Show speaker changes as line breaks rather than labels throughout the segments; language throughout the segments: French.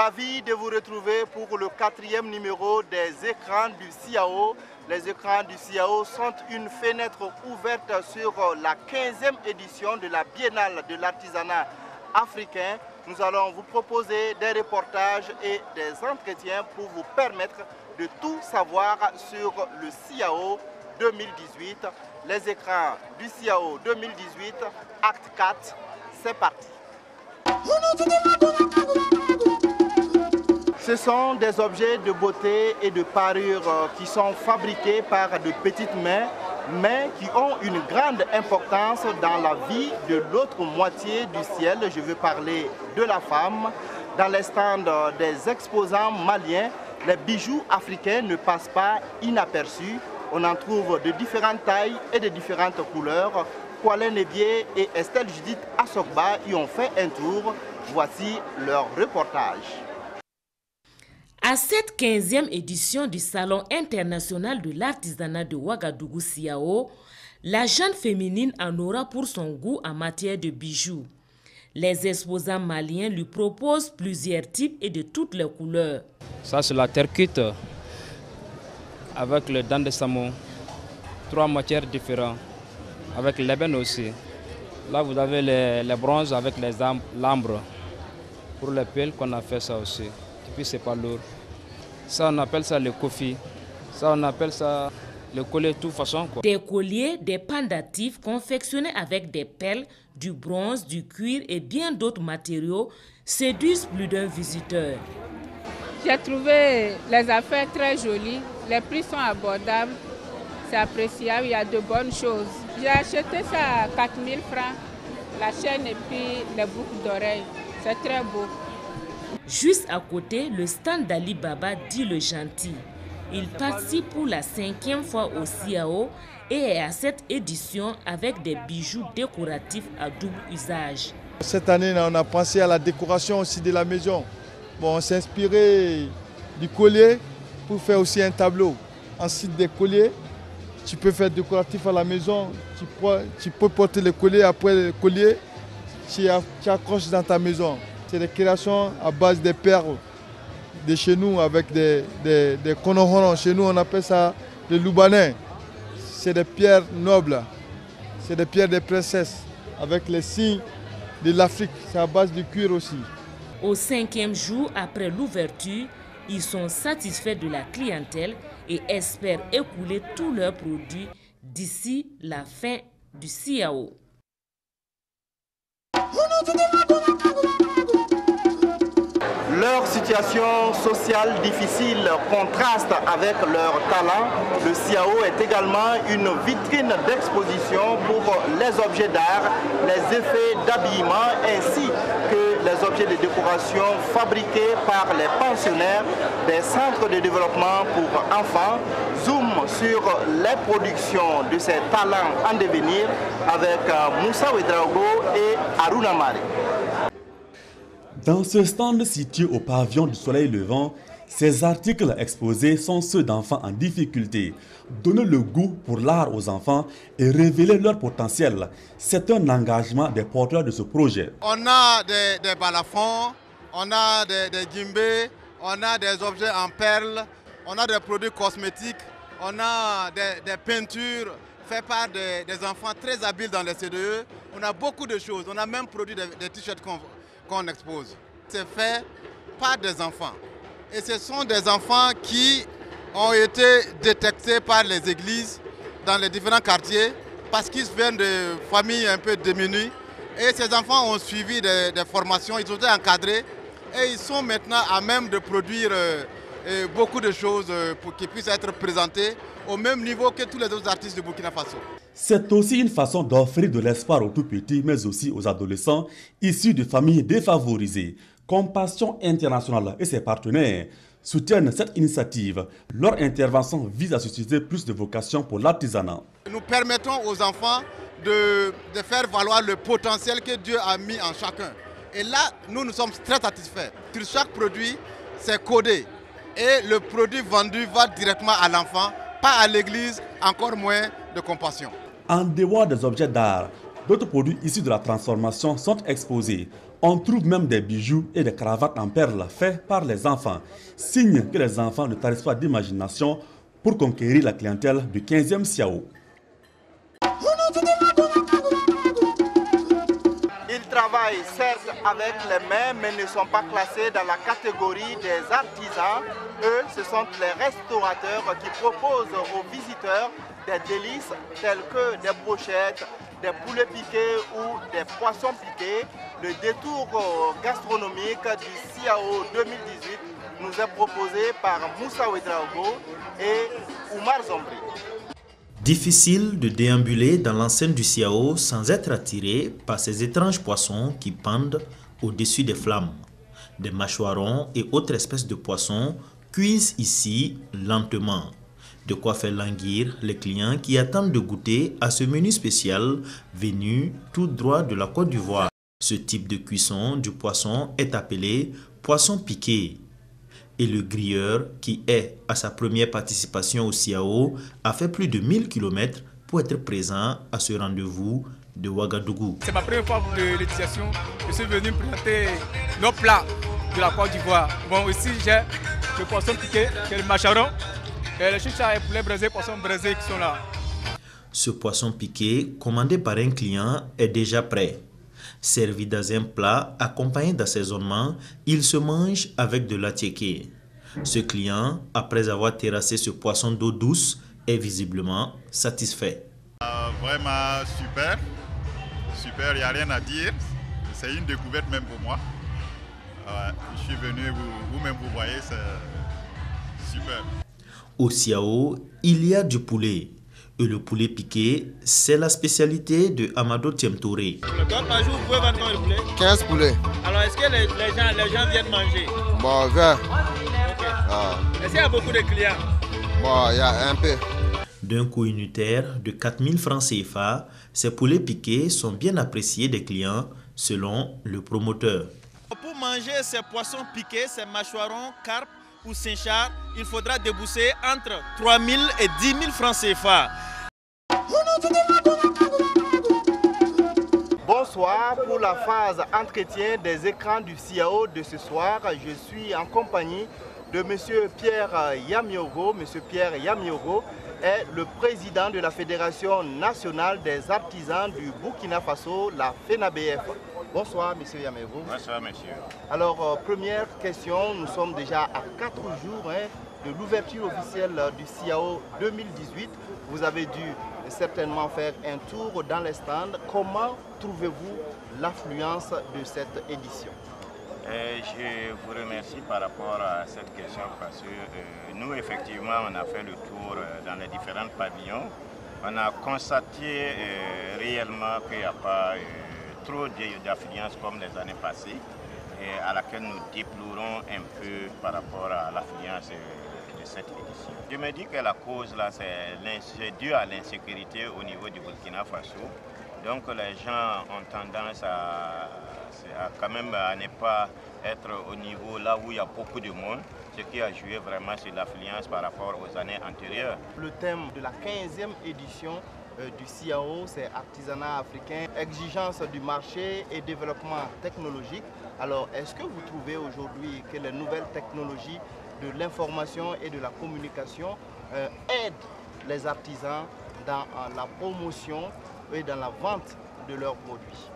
Ravi de vous retrouver pour le 4e numéro des écrans du CIAO. Les écrans du CIAO sont une fenêtre ouverte sur la 15e édition de la Biennale de l'artisanat africain. Nous allons vous proposer des reportages et des entretiens pour vous permettre de tout savoir sur le CIAO 2018. Les écrans du CIAO 2018, acte 4, c'est parti. Ce sont des objets de beauté et de parure qui sont fabriqués par de petites mains, mais qui ont une grande importance dans la vie de l'autre moitié du ciel. Je veux parler de la femme. Dans les stands des exposants maliens, les bijoux africains ne passent pas inaperçus. On en trouve de différentes tailles et de différentes couleurs. Kwalé Nebié et Estelle Judith Assogba y ont fait un tour. Voici leur reportage.
À cette 15e édition du Salon international de l'artisanat de Ouagadougou CIAO, la jeune féminine en aura pour son goût en matière de bijoux. Les exposants maliens lui proposent plusieurs types et de toutes les couleurs.
Ça c'est la terre cuite avec le dent de saumon, 3 matières différentes, avec l'ébène aussi. Là vous avez les bronzes avec l'ambre. Pour les pelles qu'on a fait ça aussi. Et puis c'est pas lourd. Ça on appelle ça le kofi. Ça on appelle ça le collier de toute façon, quoi.
Des colliers, des pendatifs confectionnés avec des perles, du bronze, du cuir et bien d'autres matériaux séduisent plus d'un visiteur.
J'ai trouvé les affaires très jolies, les prix sont abordables, c'est appréciable, il y a de bonnes choses. J'ai acheté ça à 4 000 francs, la chaîne et puis les boucles d'oreilles, c'est très beau.
Juste à côté, le stand d'Ali Baba dit le gentil. Il participe pour la 5e fois au CIAO et est à cette édition avec des bijoux décoratifs à double usage.
Cette année, on a pensé à la décoration aussi de la maison. Bon, on s'est inspiré du collier pour faire aussi un tableau. Ensuite des colliers, tu peux faire décoratif à la maison. Tu peux porter le collier, après le collier, tu accroches dans ta maison. C'est des créations à base des perles de chez nous avec des konohoron. Chez nous, on appelle ça des loubanais. C'est des pierres nobles. C'est des pierres des princesses avec les signes de l'Afrique. C'est à base de cuir aussi.
Au 5e jour après l'ouverture, ils sont satisfaits de la clientèle et espèrent écouler tous leurs produits d'ici la fin du CIAO.
Leur situation sociale difficile contraste avec leur talent. Le CIAO est également une vitrine d'exposition pour les objets d'art, les effets d'habillement ainsi que les objets de décoration fabriqués par les pensionnaires des centres de développement pour enfants. Zoom sur les productions de ces talents en devenir avec Moussa Ouedraogo et Aruna Mari.
Dans ce stand situé au pavillon du Soleil Levant, ces articles exposés sont ceux d'enfants en difficulté. Donner le goût pour l'art aux enfants et révéler leur potentiel, c'est un engagement des porteurs de ce projet.
On a des balafons, on a des djembés, on a des objets en perles, on a des produits cosmétiques, on a des peintures faites par des enfants très habiles dans les CDE. On a beaucoup de choses, on a même produit des t-shirts qu'on expose. C'est fait par des enfants. Et ce sont des enfants qui ont été détectés par les églises dans les différents quartiers parce qu'ils viennent de familles un peu démunies. Et ces enfants ont suivi des formations, ils ont été encadrés et ils sont maintenant à même de produire beaucoup de choses pour qu'ils puissent être présentés au même niveau que tous les autres artistes de Burkina Faso.
C'est aussi une façon d'offrir de l'espoir aux tout-petits, mais aussi aux adolescents issus de familles défavorisées. Compassion Internationale et ses partenaires soutiennent cette initiative. Leur intervention vise à susciter plus de vocation pour l'artisanat.
Nous permettons aux enfants de faire valoir le potentiel que Dieu a mis en chacun. Et là, nous sommes très satisfaits. Sur chaque produit, c'est codé. Et le produit vendu va directement à l'enfant, pas à l'église, encore moins de compassion.
En dehors des objets d'art, D'autres produits issus de la transformation sont exposés. On trouve même des bijoux et des cravates en perles faits par les enfants, signe que les enfants ne tarissent pas d'imagination pour conquérir la clientèle du 15e Siao.
Ils travaillent certes avec les mains, mais ne sont pas classés dans la catégorie des artisans. Eux, ce sont les restaurateurs qui proposent aux visiteurs des délices tels que des brochettes, des poulets piqués ou des poissons piqués. Le détour gastronomique du Siao 2018 nous est proposé par Moussa Ouedraogo et Oumar Zombri.
Difficile de déambuler dans l'enceinte du Siao sans être attiré par ces étranges poissons qui pendent au-dessus des flammes. Des mâchoirons et autres espèces de poissons cuisent ici lentement. De quoi faire languir les clients qui attendent de goûter à ce menu spécial venu tout droit de la Côte d'Ivoire. Ce type de cuisson du poisson est appelé poisson piqué. Et le grilleur, qui est à sa première participation au Siao, a fait plus de 1000 km pour être présent à ce rendez-vous de Ouagadougou.
C'est ma première fois de l'édition. Je suis venu présenter nos plats de la Côte d'Ivoire. Bon, ici j'ai le poisson piqué, j'ai le macharon, et le chicha et poulet braisé, poisson braisé qui sont là.
Ce poisson piqué, commandé par un client, est déjà prêt. Servi dans un plat accompagné d'assaisonnement, il se mange avec de l'attiéké. Ce client, après avoir terrassé ce poisson d'eau douce, est visiblement satisfait.
Vraiment super, super, il n'y a rien à dire. C'est une découverte même pour moi. Je suis venu, vous-même vous voyez, c'est super.
Au Siao, il y a du poulet. Et le poulet piqué, c'est la spécialité de Amado Tiemtouré.
Donc par jour, vous pouvez vendre combien de poulet?
15 poulets.
Alors est-ce que les gens viennent manger?
Bon, viens.
Okay. Est-ce qu'il y a beaucoup de clients?
Bon, il y a un peu.
D'un coût unitaire de 4000 francs CFA, ces poulets piqués sont bien appréciés des clients selon le promoteur.
Pour manger ces poissons piqués, ces mâchoirons, carpes ou Saint-Charles, il faudra débourser entre 3000 et 10 000 francs CFA.
Bonsoir, pour la phase entretien des écrans du Siao de ce soir, je suis en compagnie de M. Pierre Yamiogo. M. Pierre Yamiogo est le président de la Fédération nationale des artisans du Burkina Faso, la FENABF. Bonsoir, M. Yamiogo.
Bonsoir, monsieur.
Alors, première question, nous sommes déjà à 4 jours de l'ouverture officielle du Siao 2018. Vous avez dû certainement faire un tour dans les stands. Comment trouvez-vous l'affluence de cette édition?
Je vous remercie par rapport à cette question parce que nous, effectivement, on a fait le tour dans les différents pavillons. On a constaté réellement qu'il n'y a pas trop d'affluence comme les années passées, et à laquelle nous déplorons un peu par rapport à l'affluence de cette édition. Je me dis que la cause là, c'est dû à l'insécurité au niveau du Burkina Faso. Donc les gens ont tendance à quand même à ne pas être au niveau là où il y a beaucoup de monde, ce qui a joué vraiment sur l'affluence par rapport aux années antérieures.
Le thème de la 15e édition du Siao, c'est artisanat africain, exigence du marché et développement technologique. Alors, est-ce que vous trouvez aujourd'hui que les nouvelles technologies de l'information et de la communication aident les artisans dans la promotion et dans la vente de leurs produits?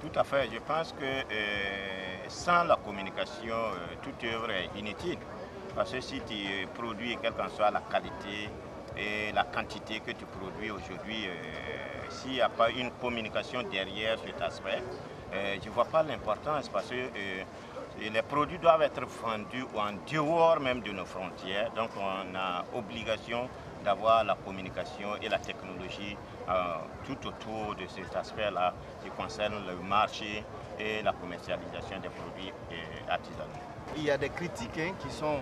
Tout à fait. Je pense que sans la communication, toute œuvre est inutile. Parce que si tu produis, quelle qu'en soit la qualité et la quantité que tu produis aujourd'hui, s'il n'y a pas une communication derrière cet aspect, je ne vois pas l'importance parce que les produits doivent être vendus en dehors même de nos frontières. Donc on a obligation d'avoir la communication et la technologie tout autour de cet aspect-là qui concerne le marché et la commercialisation des produits artisanaux.
Il y a des critiques qui sont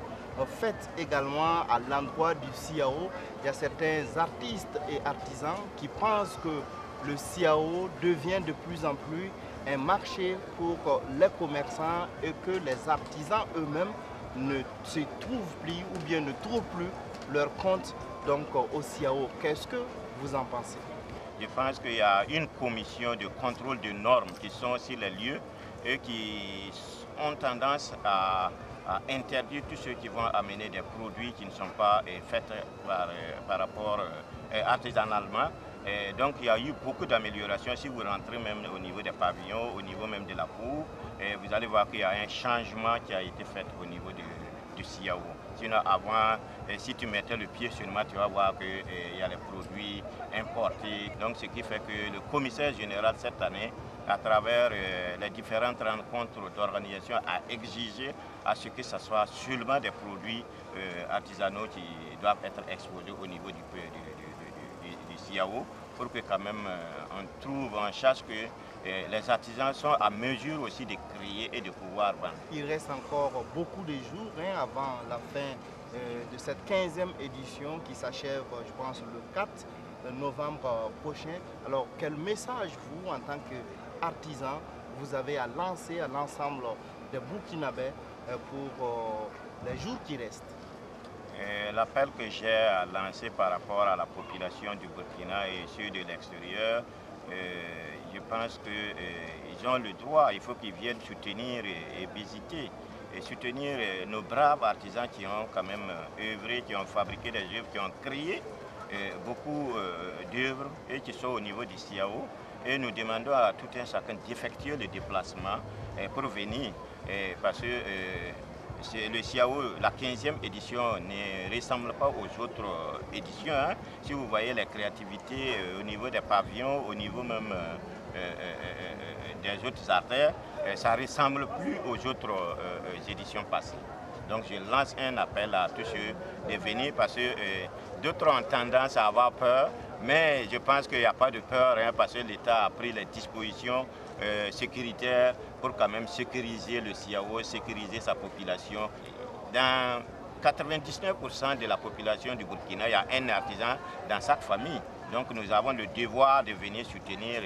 faites également à l'endroit du Siao. Il y a certains artistes et artisans qui pensent que le Siao devient de plus en plus un marché pour les commerçants et que les artisans eux-mêmes ne se trouvent plus ou bien ne trouvent plus leur compte donc au Siao. Qu'est-ce que vous en pensez?
je pense qu'il y a une commission de contrôle de normes qui sont sur les lieux et qui ont tendance à interdire tous ceux qui vont amener des produits qui ne sont pas faits par rapport artisanalement. Et donc il y a eu beaucoup d'améliorations. Si vous rentrez même au niveau des pavillons, au niveau même de la cour, vous allez voir qu'il y a un changement qui a été fait au niveau du CIAO. Sinon avant, si tu mettais le pied sur moi, tu vas voir qu'il y a les produits importés. Donc ce qui fait que le commissaire général cette année, à travers les différentes rencontres d'organisation, a exigé à ce que ce soit seulement des produits artisanaux qui doivent être exposés au niveau du CIAO pour que quand même on trouve en charge que les artisans sont à mesure aussi de créer et de pouvoir vendre.
Il reste encore beaucoup de jours avant la fin de cette 15e édition qui s'achève, je pense, le 4 novembre prochain. Alors quel message vous, en tant qu'artisan, vous avez à lancer à l'ensemble des Burkinabés pour les jours qui restent?
L'appel que j'ai à lancer par rapport à la population du Burkina et ceux de l'extérieur, je pense qu'ils ont le droit, il faut qu'ils viennent soutenir et visiter et soutenir nos braves artisans qui ont quand même œuvré, qui ont fabriqué des œuvres, qui ont créé beaucoup d'œuvres et qui sont au niveau du CIAO. Et nous demandons à tout un chacun d'effectuer le déplacement pour venir parce que le CIAO, la 15e édition ne ressemble pas aux autres éditions. Hein. Si vous voyez les créativités au niveau des pavillons, au niveau même des autres artères, ça ne ressemble plus aux autres éditions passées. Donc je lance un appel à tous ceux de venir parce que d'autres ont tendance à avoir peur, mais je pense qu'il n'y a pas de peur hein, parce que l'État a pris les dispositions sécuritaires pour quand même sécuriser le CIAO, sécuriser sa population. Dans 99% de la population du Burkina, il y a un artisan dans chaque famille. Donc nous avons le devoir de venir soutenir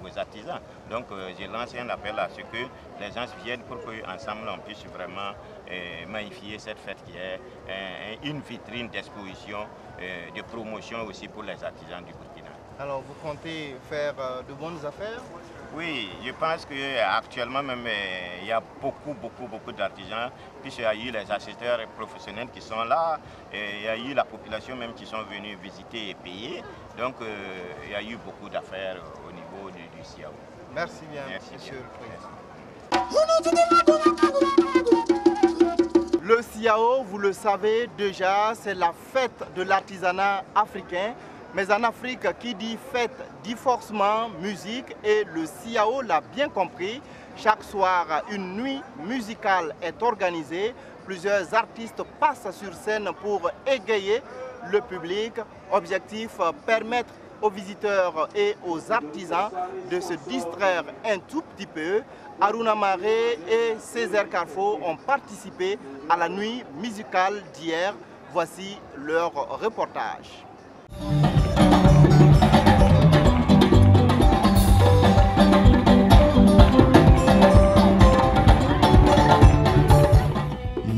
vos artisans. Donc j'ai lancé un appel à ce que les gens viennent pour qu'ensemble on puisse vraiment magnifier cette fête qui est une vitrine d'exposition, de promotion aussi pour les artisans du Burkina.
Alors vous comptez faire de bonnes affaires?
Oui, je pense qu'actuellement même il y a beaucoup d'artisans, puisqu'il y a eu les assisteurs professionnels qui sont là, et il y a eu la population même qui sont venus visiter et payer. Donc il y a eu beaucoup d'affaires au niveau du CIAO.
Merci bien, monsieur le Président. Le CIAO, vous le savez déjà, c'est la fête de l'artisanat africain. Mais en Afrique, qui dit fête, dit forcément musique, et le CIAO l'a bien compris. Chaque soir, une nuit musicale est organisée. Plusieurs artistes passent sur scène pour égayer le public. Objectif, permettre aux visiteurs et aux artisans de se distraire un tout petit peu. Aruna Maré et Césaire Carrefour ont participé à la nuit musicale d'hier. Voici leur reportage.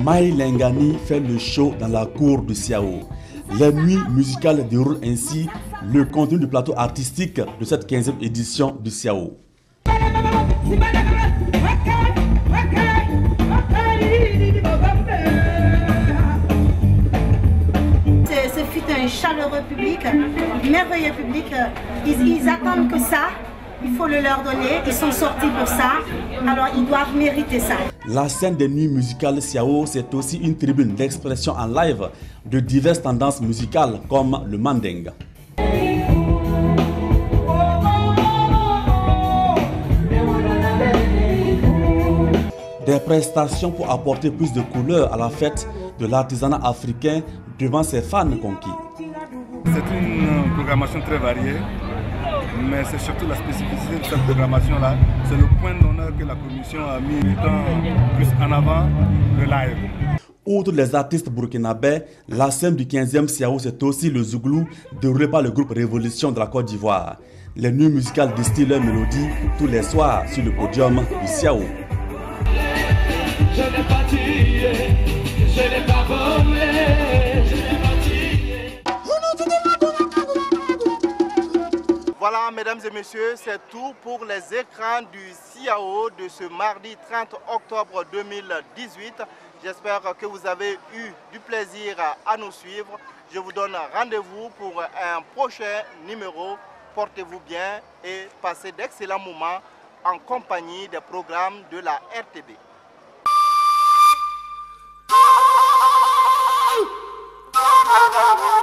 Maï Lengani fait le show dans la cour du CIAO. Les nuits musicales déroulent ainsi le contenu du plateau artistique de cette 15e édition du CIAO.
Ce fut un chaleureux public, merveilleux public. Ils attendent que ça. Il faut le leur donner, ils sont sortis pour ça, alors ils doivent mériter ça.
La scène des nuits musicales CIAO, c'est aussi une tribune d'expression en live de diverses tendances musicales comme le manding. Des prestations pour apporter plus de couleurs à la fête de l'artisanat africain devant ses fans conquis.
C'est une programmation très variée. Mais c'est surtout la spécificité de cette programmation-là. C'est le point d'honneur que la commission a mis plus en avant, le live.
Outre les artistes burkinabés, la scène du 15e CIAO, c'est aussi le Zouglou, déroulé par le groupe Révolution de la Côte d'Ivoire. Les nuits musicales distillent leur mélodie tous les soirs sur le podium du CIAO.
Je n'ai pas tué, je n'ai pas volé, je n'ai pas tué.
Voilà Voilà, mesdames et messieurs, c'est tout pour les écrans du CIAO de ce mardi 30 octobre 2018. J'espère que vous avez eu du plaisir à nous suivre. Je vous donne rendez-vous pour un prochain numéro. Portez-vous bien et passez d'excellents moments en compagnie des programmes de la RTB.
Ah!